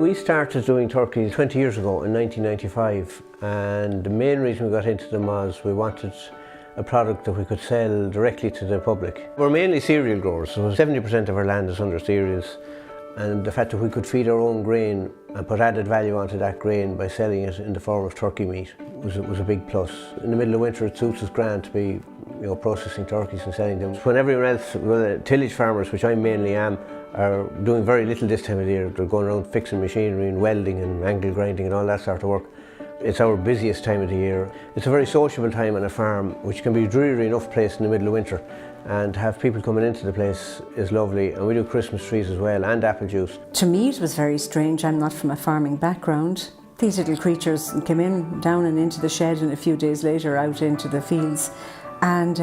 We started doing turkeys 20 years ago in 1995, and the main reason we got into them was we wanted a product that we could sell directly to the public. We're mainly cereal growers, so 70% of our land is under cereals, and the fact that we could feed our own grain and put added value onto that grain by selling it in the form of turkey meat was a big plus. In the middle of winter it suits us grand to be processing turkeys and selling them. When everyone else, tillage farmers, which I mainly am, are doing very little this time of the year. They're going around fixing machinery and welding and angle grinding and all that sort of work. It's our busiest time of the year. It's a very sociable time on a farm, which can be a dreary enough place in the middle of winter. And to have people coming into the place is lovely. And we do Christmas trees as well, and apple juice. To me it was very strange. I'm not from a farming background. These little creatures came in, down and into the shed, and a few days later out into the fields. And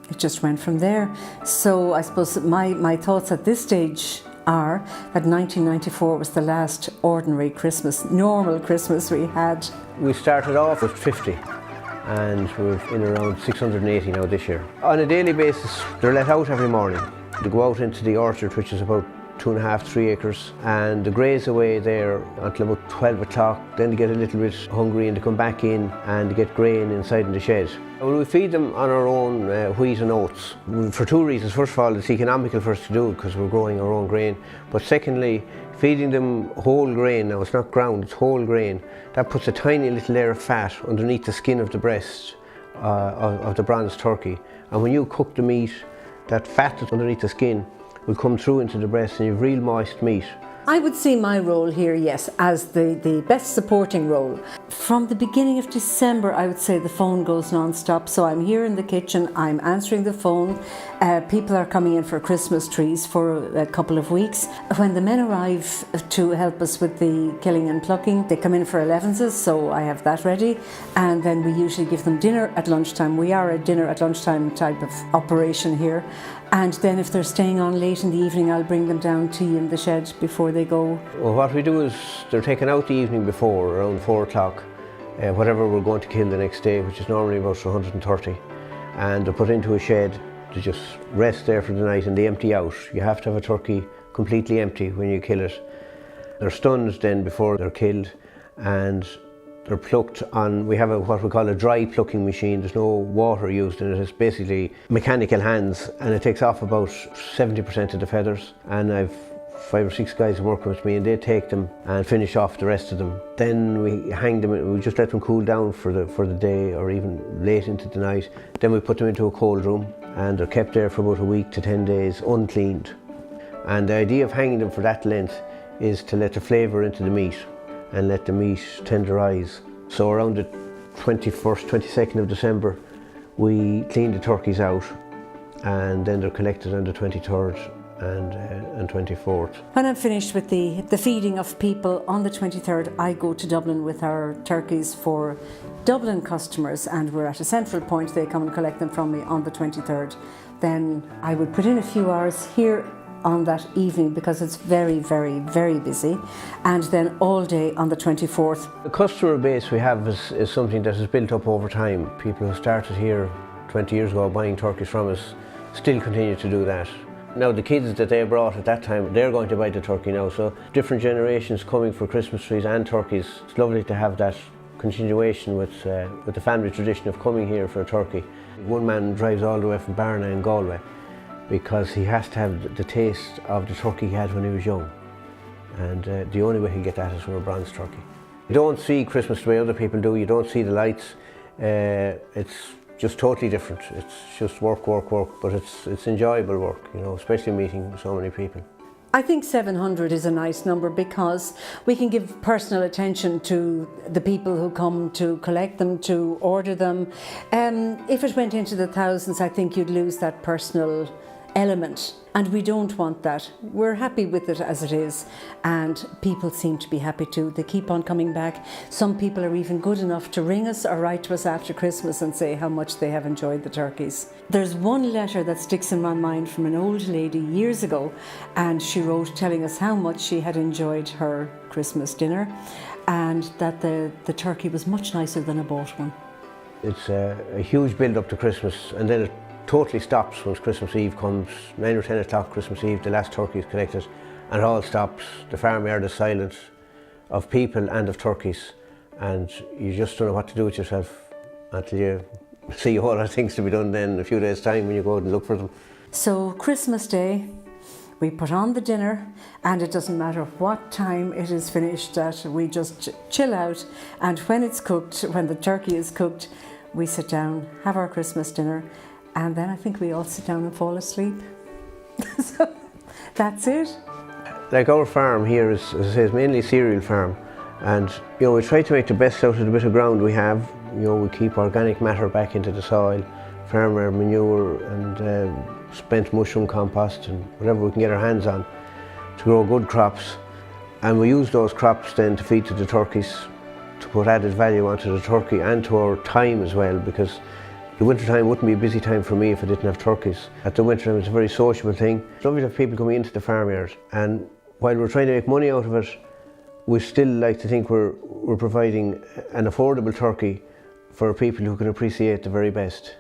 it just went from there. So I suppose my thoughts at this stage are that 1994 was the last ordinary Christmas, normal Christmas we had. We started off with 50 and we're in around 680 now this year. On a daily basis, they're let out every morning. They go out into the orchard, which is about 2.5 to 3 acres, and they graze away there until about 12 o'clock. Then they get a little bit hungry and they come back in and they get grain inside in the shed. Well, we feed them on our own wheat and oats for two reasons. First of all, it's economical for us to do because we're growing our own grain. But secondly, feeding them whole grain, now it's not ground, it's whole grain, that puts a tiny little layer of fat underneath the skin of the breast of the bronze turkey. And when you cook the meat, that fat that's underneath the skin will come through into the breast and you've real moist meat. I would see my role here, yes, as the best supporting role. From the beginning of December, I would say the phone goes non-stop. So I'm here in the kitchen, I'm answering the phone. People are coming in for Christmas trees for a couple of weeks. When the men arrive to help us with the killing and plucking, they come in for 11s, so I have that ready. And then we usually give them dinner at lunchtime. We are a dinner at lunchtime type of operation here. And then if they're staying on late in the evening, I'll bring them down tea in the shed before they go. Well, what we do is they're taken out the evening before, around 4 o'clock, whatever we're going to kill the next day, which is normally about 130. And they're put into a shed to just rest there for the night, and they empty out. You have to have a turkey completely empty when you kill it. They're stunned then before they're killed, and they're plucked on, we have what we call a dry plucking machine. There's no water used in it, it's basically mechanical hands, and it takes off about 70% of the feathers. And I've 5 or 6 guys working with me, and they take them and finish off the rest of them. Then we hang them, we just let them cool down for the day or even late into the night. Then we put them into a cold room and they're kept there for about a week to 10 days uncleaned. And the idea of hanging them for that length is to let the flavour into the meat and let the meat tenderise. So around the 21st, 22nd of December, we clean the turkeys out, and then they're collected on the 23rd and 24th. When I'm finished with the feeding of people on the 23rd, I go to Dublin with our turkeys for Dublin customers, and we're at a central point. They come and collect them from me on the 23rd. Then I would put in a few hours here on that evening because it's very, very, very busy, and then all day on the 24th. The customer base we have is something that has built up over time. People who started here 20 years ago buying turkeys from us still continue to do that. Now the kids that they brought at that time, they're going to buy the turkey now, so different generations coming for Christmas trees and turkeys. It's lovely to have that continuation with the family tradition of coming here for a turkey. One man drives all the way from Barna in Galway because he has to have the taste of the turkey he had when he was young. And the only way he can get that is from a bronze turkey. You don't see Christmas the way other people do, you don't see the lights. It's just totally different. It's just work, work, work, but it's enjoyable work, you know, especially meeting so many people. I think 700 is a nice number because we can give personal attention to the people who come to collect them, to order them. If it went into the thousands, I think you'd lose that personal element, and we don't want that. We're happy with it as it is, and people seem to be happy too. They keep on coming back. Some people are even good enough to ring us or write to us after Christmas and say how much they have enjoyed the turkeys. There's one letter that sticks in my mind from an old lady years ago, and she wrote telling us how much she had enjoyed her Christmas dinner and that the turkey was much nicer than a bought one. It's a huge build up to Christmas, and then it totally stops once Christmas Eve comes. 9 or 10 o'clock Christmas Eve, the last turkey is collected, and it all stops. The farmyard is silent of people and of turkeys, and you just don't know what to do with yourself until you see a whole lot of things to be done then in a few days' time when you go out and look for them. So Christmas Day, we put on the dinner, and it doesn't matter what time it is finished, that we just chill out, and when it's cooked, when the turkey is cooked, we sit down, have our Christmas dinner, and then I think we all sit down and fall asleep. So that's it. Like our farm here is, as I say, is mainly a cereal farm, and we try to make the best out of the bit of ground we have. We keep organic matter back into the soil, farmer manure and spent mushroom compost and whatever we can get our hands on to grow good crops, and we use those crops then to feed to the turkeys, to put added value onto the turkey and to our time as well, because the winter time wouldn't be a busy time for me if I didn't have turkeys. At the winter time it's a very sociable thing. It's lovely to have people coming into the farmyard, and while we're trying to make money out of it, we still like to think we're providing an affordable turkey for people who can appreciate the very best.